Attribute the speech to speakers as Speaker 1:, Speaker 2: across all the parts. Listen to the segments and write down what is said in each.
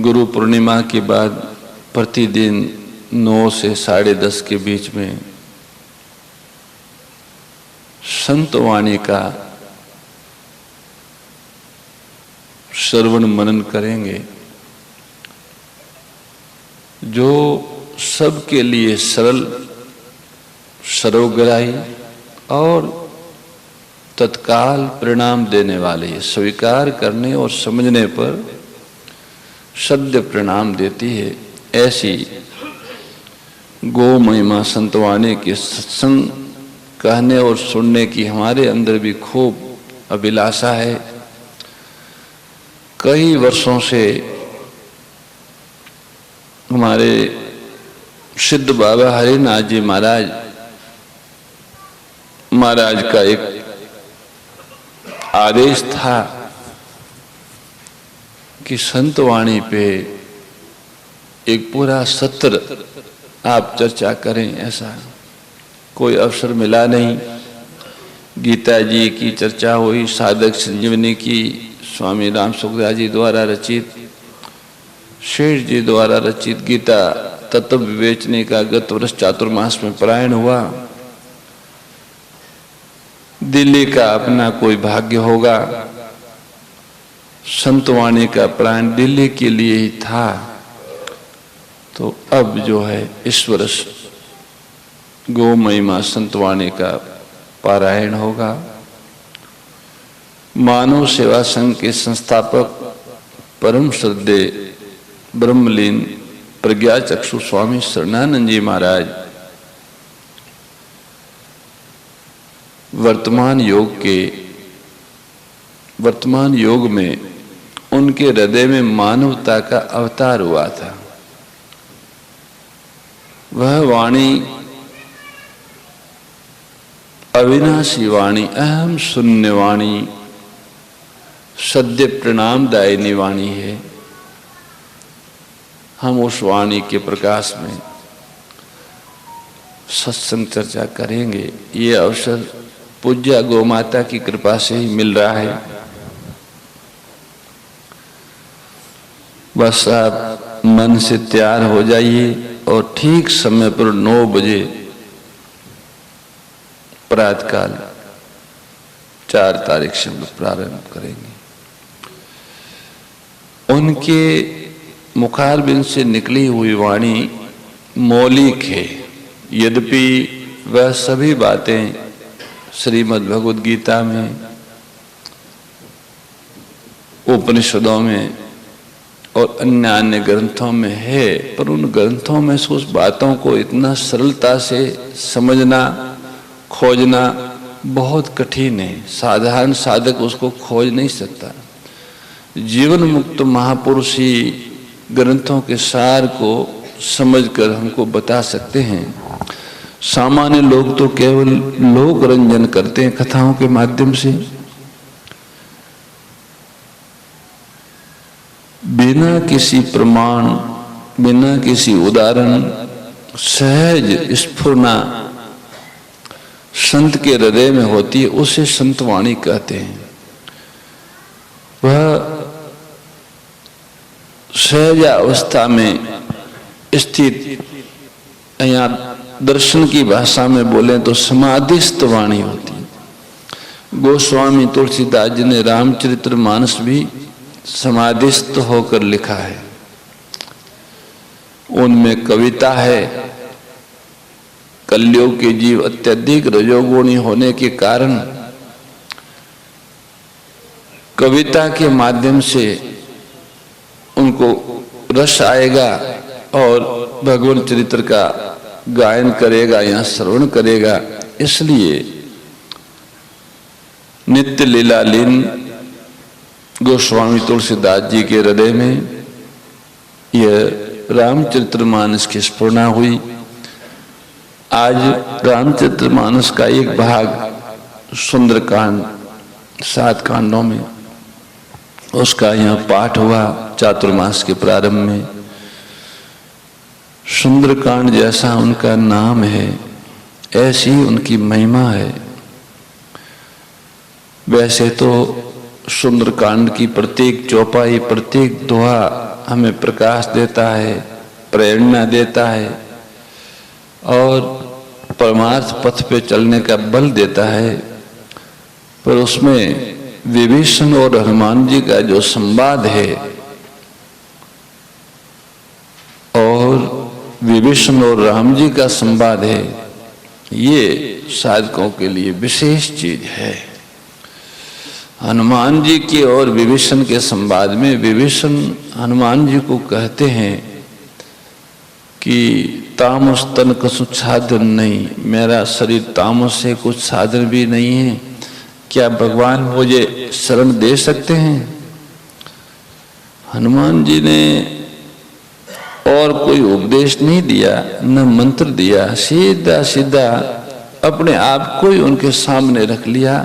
Speaker 1: गुरु पूर्णिमा के बाद प्रतिदिन 9 से 10:30 के बीच में संत वाणी का श्रवण मनन करेंगे, जो सबके लिए सरल, सर्वग्राही और तत्काल परिणाम देने वाली है। स्वीकार करने और समझने पर सद्य परिणाम देती है। ऐसी गो महिमा संतवाणी के सत्संग कहने और सुनने की हमारे अंदर भी खूब अभिलाषा है। कई वर्षों से हमारे सिद्ध बाबा हरिनाथ जी महाराज का एक आदेश था कि संतवाणी पे एक पूरा सत्र आप चर्चा करें। ऐसा कोई अवसर मिला नहीं। गीता जी की चर्चा हुई, साधक संजीवनी की स्वामी राम सुखदास जी द्वारा रचित, शेष जी द्वारा रचित गीता तत्व विवेचने का गत वर्ष चातुर्मास में पारायण हुआ। दिल्ली का अपना कोई भाग्य होगा, संतवाणी का पारायण दिल्ली के लिए ही था। तो अब जो है इस वर्ष गो महिमा संतवाणी का पारायण होगा। मानव सेवा संघ के संस्थापक परम श्रद्धेय ब्रह्मलीन प्रज्ञा चक्षु स्वामी शरणानंद जी महाराज वर्तमान योग में उनके हृदय में मानवता का अवतार हुआ था। वह वाणी अविनाशी वाणी, अहम शून्य वाणी, सद्य प्रणामदायिनी वाणी है। हम उस वाणी के प्रकाश में सत्संग चर्चा करेंगे। ये अवसर पूज्य गौ माता की कृपा से ही मिल रहा है। बस आप मन से तैयार हो जाइए और ठीक समय पर 9 बजे प्रातःकाल 4 तारीख से हम प्रारंभ करेंगे। उनके मुखारबिंद से निकली हुई वाणी मौलिक है, यद्यपि वह सभी बातें श्रीमद् भगवद गीता में, उपनिषदों में और अन्य ग्रंथों में है, पर उन ग्रंथों में से उस बातों को इतना सरलता से समझना, खोजना बहुत कठिन है। साधारण साधक उसको खोज नहीं सकता। जीवन मुक्त महापुरुष ही ग्रंथों के सार को समझकर हमको बता सकते हैं। सामान्य लोग तो केवल लोक रंजन करते हैं कथाओं के माध्यम से, बिना किसी प्रमाण, बिना किसी उदाहरण, सहज स्फुरना संत के हृदय में होती है, उसे संतवाणी कहते हैं। वह सहज अवस्था में स्थित, यहाँ दर्शन की भाषा में बोले तो समाधिस्थ वाणी होती है। गोस्वामी तुलसीदास जी ने रामचरितमानस भी समाधिस्थ होकर लिखा है। उनमें कविता है। कलयुग के जीव अत्यधिक रजोगुणी होने के कारण कविता के माध्यम से उनको रस आएगा और भगवान चरित्र का गायन करेगा या श्रवण करेगा। इसलिए नित्य लीलालीन गोस्वामी तुलसीदास जी के हृदय में यह रामचरितमानस की स्फुरना हुई। आज रामचरितमानस का एक भाग सुंदरकांड 7 कांडों में उसका यहाँ पाठ हुआ चातुर्मास के प्रारंभ में। सुंदरकांड जैसा उनका नाम है, ऐसी उनकी महिमा है। वैसे तो सुंदरकांड की प्रत्येक चौपाई, प्रत्येक दोहा हमें प्रकाश देता है, प्रेरणा देता है और परमार्थ पथ पे चलने का बल देता है। पर उसमें विभीषण और हनुमान जी का जो संवाद है और विभीषण और राम जी का संवाद है, ये साधकों के लिए विशेष चीज है। हनुमान जी के और विभीषण के संवाद में विभीषण हनुमान जी को कहते हैं कि तामस तन कसु साधन नहीं, मेरा शरीर तामस है, कुछ साधन भी नहीं है, क्या भगवान मुझे शरण दे सकते हैं? हनुमान जी ने और कोई उपदेश नहीं दिया, न मंत्र दिया, सीधा सीधा अपने आप को ही उनके सामने रख लिया।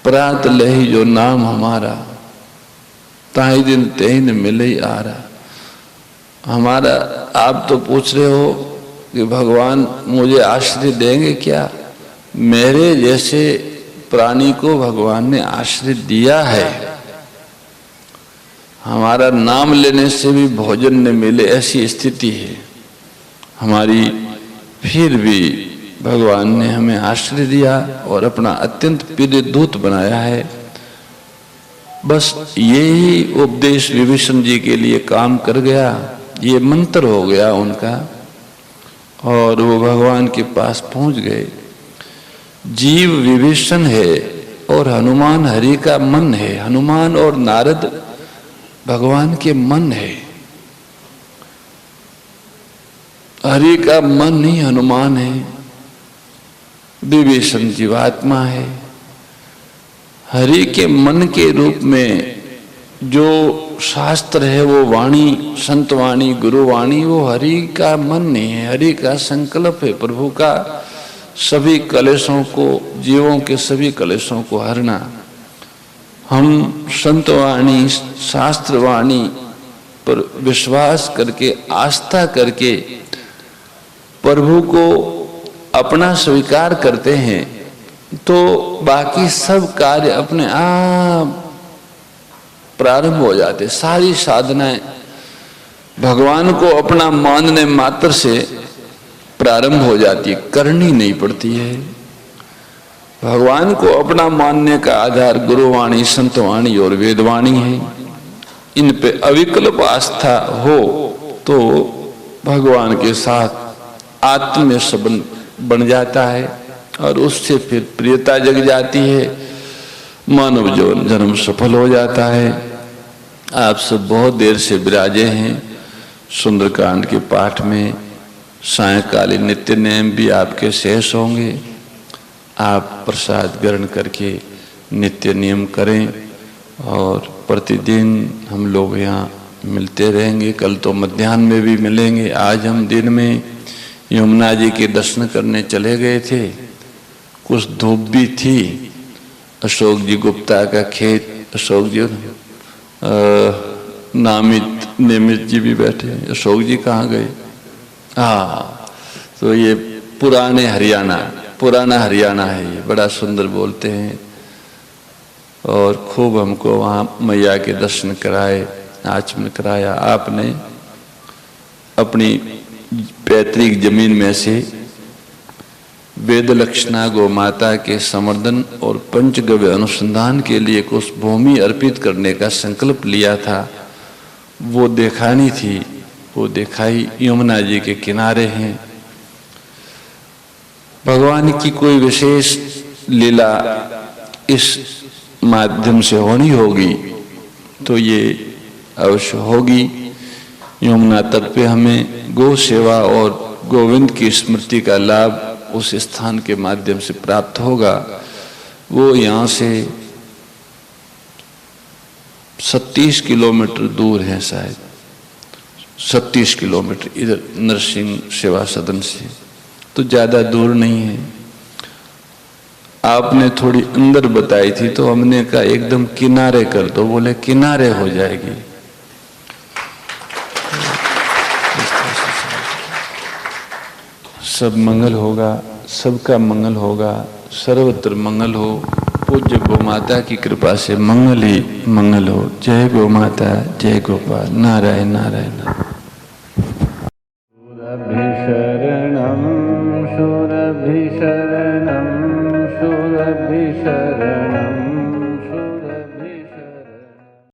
Speaker 1: प्रात लही जो नाम हमारा, ताही दिन तेही न मिले ही आ रहा। हमारा आप तो पूछ रहे हो कि भगवान मुझे आश्रय देंगे क्या? मेरे जैसे प्राणी को भगवान ने आश्रय दिया है। हमारा नाम लेने से भी भोजन न मिले ऐसी स्थिति है हमारी, फिर भी भगवान ने हमें आश्रय दिया और अपना अत्यंत प्रिय दूत बनाया है। बस यही उपदेश विभीषण जी के लिए काम कर गया, ये मंत्र हो गया उनका और वो भगवान के पास पहुंच गए। जीव विभीषण है और हनुमान हरि का मन है। हनुमान और नारद भगवान के मन है, हरि का मन ही हनुमान है, विभीषण जीवात्मा है। हरि के मन के रूप में जो शास्त्र है वो वाणी, संत वाणी, गुरु वाणी, वो हरि का मन नहीं है, हरि का संकल्प है, प्रभु का सभी कलेशों को, जीवों के सभी कलेशों को हरना। हम संत वाणी, शास्त्र वाणी पर विश्वास करके, आस्था करके प्रभु को अपना स्वीकार करते हैं तो बाकी सब कार्य अपने आप प्रारंभ हो जाते। सारी साधनाएं भगवान को अपना मानने मात्र से प्रारंभ हो जाती है, करनी नहीं पड़ती है। भगवान को अपना मानने का आधार गुरुवाणी, संतवाणी और वेदवाणी है। इन पे अविकल्प आस्था हो तो भगवान के साथ आत्मीय संबंध बन जाता है और उससे फिर प्रियता जग जाती है, मानव जीवन जन्म सफल हो जाता है। आप सब बहुत देर से विराजे हैं सुंदरकांड के पाठ में। सायंकालीन नित्य नियम भी आपके शेष होंगे। आप प्रसाद ग्रहण करके नित्य नियम करें और प्रतिदिन हम लोग यहाँ मिलते रहेंगे। कल तो मध्याह्न में भी मिलेंगे। आज हम दिन में यमुना जी के दर्शन करने चले गए थे, कुछ धूप भी थी। अशोक जी गुप्ता का खेत, अशोक जी नामित निमित जी भी बैठे। अशोक जी कहाँ गए? हाँ, तो ये पुराना हरियाणा है, ये बड़ा सुंदर बोलते हैं और खूब हमको वहाँ मैया के दर्शन कराए, आचमन कराया। आपने अपनी पैतृक जमीन में से वेद लक्षणा गौ माता के संवर्धन और पंचगव्य अनुसंधान के लिए कुछ भूमि अर्पित करने का संकल्प लिया था, वो दिखानी थी, वो दिखाई। यमुना जी के किनारे हैं। भगवान की कोई विशेष लीला इस माध्यम से होनी होगी तो ये अवश्य होगी। यमुना तट पे हमें गौ सेवा और गोविंद की स्मृति का लाभ उस स्थान के माध्यम से प्राप्त होगा। वो यहाँ से 37 किलोमीटर दूर है, शायद 37 किलोमीटर इधर नरसिंह सेवा सदन से, तो ज्यादा दूर नहीं है। आपने थोड़ी अंदर बताई थी तो हमने कहा एकदम किनारे कर दो, बोले किनारे हो जाएगी। सब मंगल होगा, सबका मंगल होगा, सर्वत्र मंगल हो। पूज्य गौ माता की कृपा से मंगल ही मंगल हो। जय गौ माता, जय गोपाल। नारायण नारायण।
Speaker 2: शरणं सुरभि शरणं सुरभि शरणं